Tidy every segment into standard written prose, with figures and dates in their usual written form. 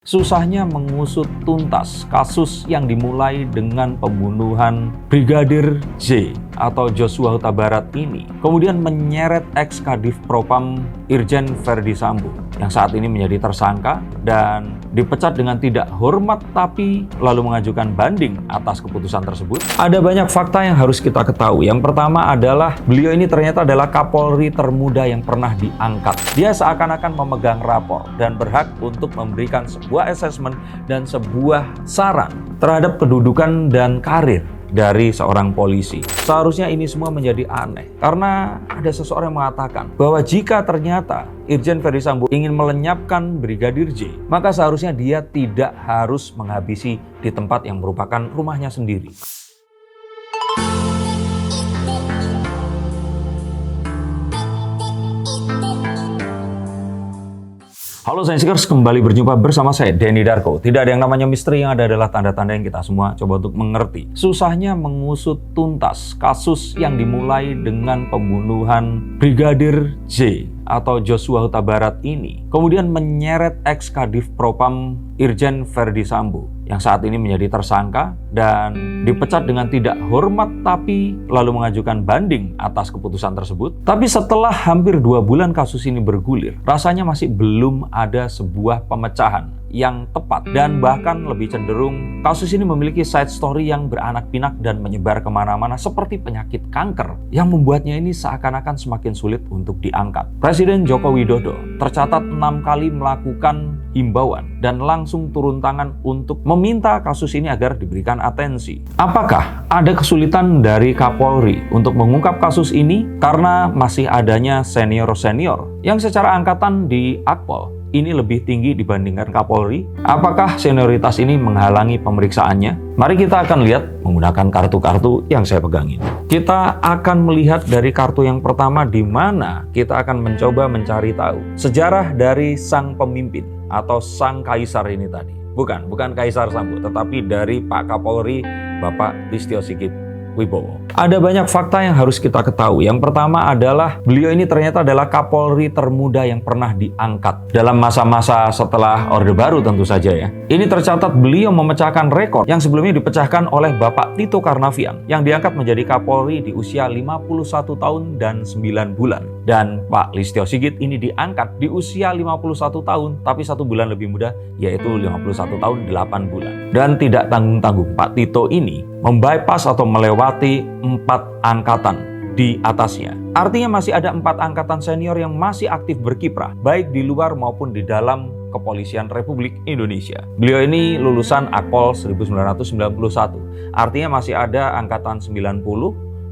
Susahnya mengusut tuntas kasus yang dimulai dengan pembunuhan Brigadir J atau Joshua Huta Barat ini, kemudian menyeret ex-Kadif Propam Irjen Verdi Sambo yang saat ini menjadi tersangka dan dipecat dengan tidak hormat tapi lalu mengajukan banding atas keputusan tersebut. Ada banyak fakta yang harus kita ketahui. Yang pertama adalah beliau ini ternyata adalah Kapolri termuda yang pernah diangkat. Dia seakan-akan memegang rapor dan berhak untuk memberikan sebuah asesmen dan sebuah saran terhadap kedudukan dan karir dari seorang polisi. Seharusnya ini semua menjadi aneh karena ada seseorang yang mengatakan bahwa jika ternyata Irjen Verdi Sambo ingin melenyapkan Brigadir J, maka seharusnya dia tidak harus menghabisi di tempat yang merupakan rumahnya sendiri. Halo Sainsikers, kembali berjumpa bersama saya, Denny Darko. Tidak ada yang namanya misteri, yang ada adalah tanda-tanda yang kita semua coba untuk mengerti. Susahnya mengusut tuntas kasus yang dimulai dengan pembunuhan Brigadir J atau Joshua Huta Barat ini, kemudian menyeret ex-Kadif Propam Irjen Verdi Sambo yang saat ini menjadi tersangka dan dipecat dengan tidak hormat tapi lalu mengajukan banding atas keputusan tersebut. Tapi setelah hampir 2 bulan kasus ini bergulir, rasanya masih belum ada sebuah pemecahan yang tepat, dan bahkan lebih cenderung kasus ini memiliki side story yang beranak pinak dan menyebar kemana-mana seperti penyakit kanker yang membuatnya ini seakan-akan semakin sulit untuk diangkat. Presiden Joko Widodo tercatat 6 kali melakukan himbauan dan langsung turun tangan untuk meminta kasus ini agar diberikan atensi. Apakah ada kesulitan dari Kapolri untuk mengungkap kasus ini karena masih adanya senior-senior yang secara angkatan di Akpol ini lebih tinggi dibandingkan Kapolri? Apakah senioritas ini menghalangi pemeriksaannya? Mari kita akan lihat menggunakan kartu-kartu yang saya pegang ini. Kita akan melihat dari kartu yang pertama, di mana kita akan mencoba mencari tahu sejarah dari sang pemimpin atau sang kaisar ini tadi. Bukan Kaisar Sambo, tetapi dari Pak Kapolri, Bapak Listio Sigit Wibowo. Ada banyak fakta yang harus kita ketahui. Yang pertama adalah beliau ini ternyata adalah Kapolri termuda yang pernah diangkat dalam masa-masa setelah Orde Baru tentu saja ya. Ini tercatat beliau memecahkan rekor yang sebelumnya dipecahkan oleh Bapak Tito Karnavian yang diangkat menjadi Kapolri di usia 51 tahun dan 9 bulan. Dan Pak Listio Sigit ini diangkat di usia 51 tahun tapi 1 bulan lebih muda, yaitu 51 tahun 8 bulan. Dan tidak tanggung-tanggung, Pak Tito ini membypass atau melewati 4 angkatan di atasnya. Artinya masih ada 4 angkatan senior yang masih aktif berkiprah, baik di luar maupun di dalam Kepolisian Republik Indonesia. Beliau ini lulusan Akpol 1991. Artinya masih ada angkatan 90,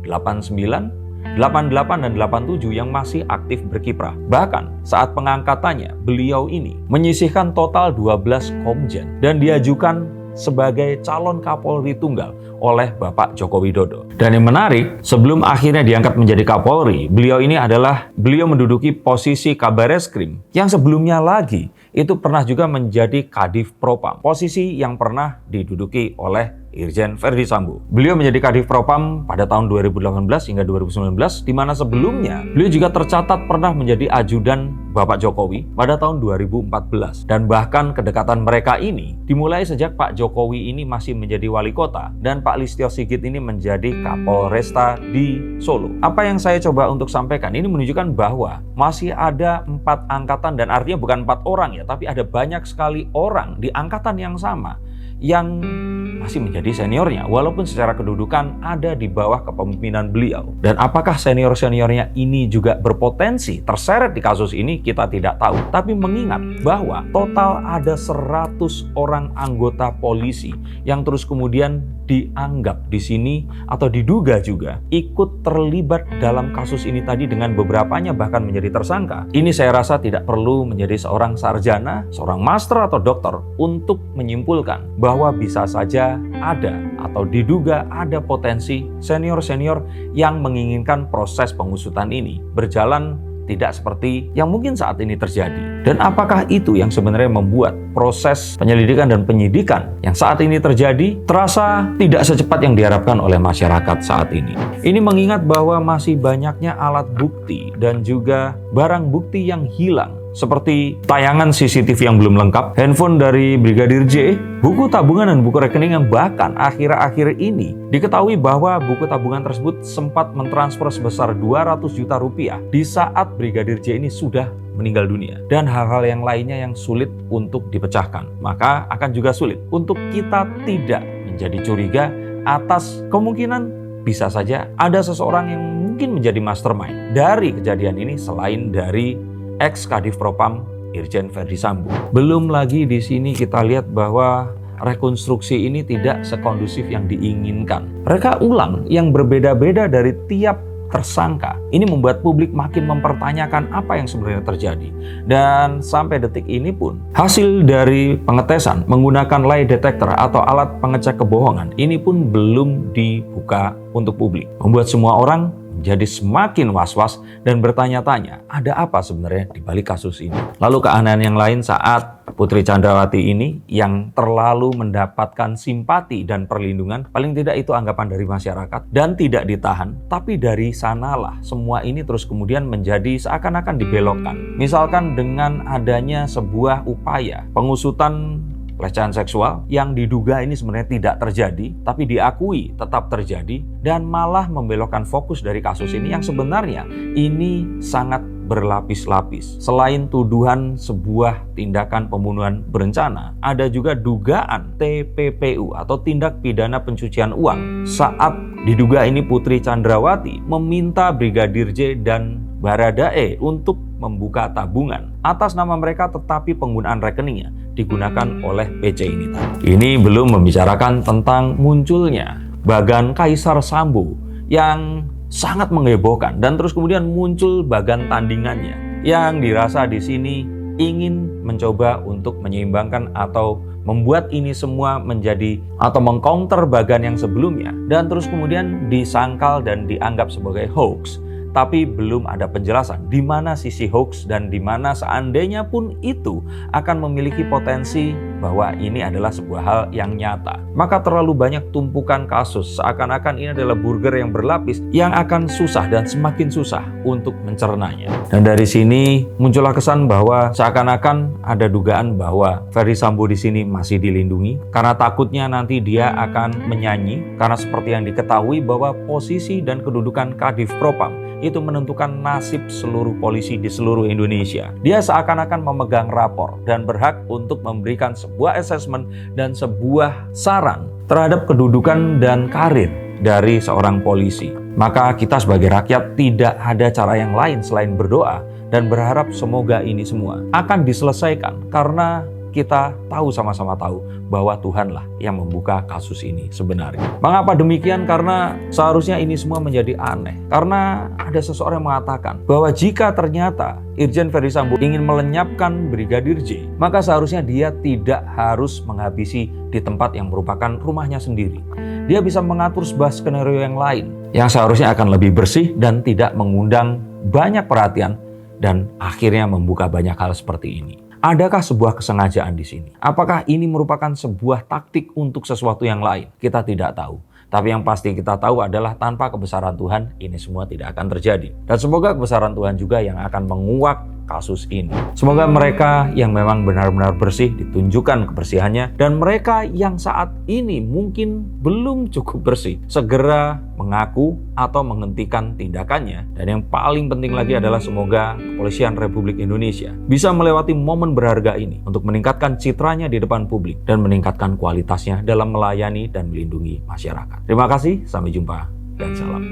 89, 88 dan 87 yang masih aktif berkiprah. Bahkan saat pengangkatannya, beliau ini menyisihkan total 12 komjen dan diajukan sebagai calon Kapolri tunggal oleh Bapak Joko Widodo. Dan yang menarik, sebelum akhirnya diangkat menjadi Kapolri, beliau menduduki posisi Kabareskrim yang sebelumnya lagi itu pernah juga menjadi Kadif Propam, posisi yang pernah diduduki oleh Irjen Verdi Sambo. Beliau menjadi Kadif Propam pada tahun 2018 hingga 2019, di mana sebelumnya beliau juga tercatat pernah menjadi ajudan Bapak Jokowi pada tahun 2014. Dan bahkan kedekatan mereka ini dimulai sejak Pak Jokowi ini masih menjadi wali kota dan Pak Listio Sigit ini menjadi Kapolresta di Solo. Apa yang saya coba untuk sampaikan ini menunjukkan bahwa masih ada 4 angkatan, dan artinya bukan 4 orang ya, tapi ada banyak sekali orang di angkatan yang sama yang masih menjadi seniornya, walaupun secara kedudukan ada di bawah kepemimpinan beliau. Dan apakah senior-seniornya ini juga berpotensi terseret di kasus ini, kita tidak tahu. Tapi mengingat bahwa total ada 100 orang anggota polisi yang terus kemudian dianggap di sini atau diduga juga ikut terlibat dalam kasus ini tadi, dengan beberapanya bahkan menjadi tersangka. Ini saya rasa tidak perlu menjadi seorang sarjana, seorang master atau dokter untuk menyimpulkan bahwa bisa saja ada atau diduga ada potensi senior-senior yang menginginkan proses pengusutan ini berjalan tidak seperti yang mungkin saat ini terjadi. Dan apakah itu yang sebenarnya membuat proses penyelidikan dan penyidikan yang saat ini terjadi terasa tidak secepat yang diharapkan oleh masyarakat saat ini? Ini mengingat bahwa masih banyaknya alat bukti dan juga barang bukti yang hilang seperti tayangan CCTV yang belum lengkap, handphone dari Brigadir J, buku tabungan dan buku rekening yang bahkan akhir-akhir ini diketahui bahwa buku tabungan tersebut sempat mentransfer sebesar 200 juta rupiah di saat Brigadir J ini sudah meninggal dunia. Dan hal-hal yang lainnya yang sulit untuk dipecahkan. Maka akan juga sulit untuk kita tidak menjadi curiga atas kemungkinan bisa saja ada seseorang yang mungkin menjadi mastermind dari kejadian ini selain dari ex-Kadif Propam Irjen Verdi Sambo. Belum lagi di sini kita lihat bahwa rekonstruksi ini tidak sekondusif yang diinginkan. Reka ulang yang berbeda-beda dari tiap tersangka ini membuat publik makin mempertanyakan apa yang sebenarnya terjadi. Dan sampai detik ini pun hasil dari pengetesan menggunakan lie detector atau alat pengecek kebohongan ini pun belum dibuka untuk publik, membuat semua orang jadi semakin was-was dan bertanya-tanya ada apa sebenarnya di balik kasus ini. Lalu keanehan yang lain saat Putri Chandrawati ini yang terlalu mendapatkan simpati dan perlindungan, paling tidak itu anggapan dari masyarakat, dan tidak ditahan, tapi dari sanalah semua ini terus kemudian menjadi seakan-akan dibelokkan. Misalkan dengan adanya sebuah upaya pengusutan pelecehan seksual yang diduga ini sebenarnya tidak terjadi, tapi diakui tetap terjadi, dan malah membelokkan fokus dari kasus ini yang sebenarnya ini sangat berlapis-lapis. Selain tuduhan sebuah tindakan pembunuhan berencana, ada juga dugaan TPPU atau tindak pidana pencucian uang saat diduga ini Putri Chandrawati meminta Brigadir J dan Baradae untuk membuka tabungan atas nama mereka, tetapi penggunaan rekeningnya digunakan oleh PC ini tadi. Ini belum membicarakan tentang munculnya bagan Kaisar Sambo yang sangat menghebohkan, dan terus kemudian muncul bagan tandingannya yang dirasa di sini ingin mencoba untuk menyeimbangkan atau membuat ini semua menjadi atau mengcounter bagan yang sebelumnya, dan terus kemudian disangkal dan dianggap sebagai hoax. Tapi belum ada penjelasan di mana sisi hoax dan di mana seandainya pun itu akan memiliki potensi bahwa ini adalah sebuah hal yang nyata. Maka terlalu banyak tumpukan kasus, seakan-akan ini adalah burger yang berlapis yang akan susah dan semakin susah untuk mencernanya. Dan dari sini muncullah kesan bahwa seakan-akan ada dugaan bahwa Verdi Sambo di sini masih dilindungi karena takutnya nanti dia akan menyanyi, karena seperti yang diketahui bahwa posisi dan kedudukan Kadif Propam itu menentukan nasib seluruh polisi di seluruh Indonesia. Dia seakan-akan memegang rapor dan berhak untuk memberikan sebuah assessment dan sebuah saran terhadap kedudukan dan karir dari seorang polisi. Maka kita sebagai rakyat tidak ada cara yang lain selain berdoa dan berharap semoga ini semua akan diselesaikan, karena kita tahu, sama-sama tahu bahwa Tuhanlah yang membuka kasus ini sebenarnya. Mengapa demikian? Karena seharusnya ini semua menjadi aneh. Karena ada seseorang yang mengatakan bahwa jika ternyata Irjen Verdi Sambo ingin melenyapkan Brigadir J, maka seharusnya dia tidak harus menghabisi di tempat yang merupakan rumahnya sendiri. Dia bisa mengatur sebuah skenario yang lain yang seharusnya akan lebih bersih dan tidak mengundang banyak perhatian dan akhirnya membuka banyak hal seperti ini. Adakah sebuah kesengajaan di sini? Apakah ini merupakan sebuah taktik untuk sesuatu yang lain? Kita tidak tahu. Tapi yang pasti kita tahu adalah tanpa kebesaran Tuhan, ini semua tidak akan terjadi. Dan semoga kebesaran Tuhan juga yang akan menguak kasus ini. Semoga mereka yang memang benar-benar bersih ditunjukkan kebersihannya, dan mereka yang saat ini mungkin belum cukup bersih segera mengaku atau menghentikan tindakannya. Dan yang paling penting lagi adalah semoga Kepolisian Republik Indonesia bisa melewati momen berharga ini untuk meningkatkan citranya di depan publik dan meningkatkan kualitasnya dalam melayani dan melindungi masyarakat. Terima kasih, sampai jumpa dan salam.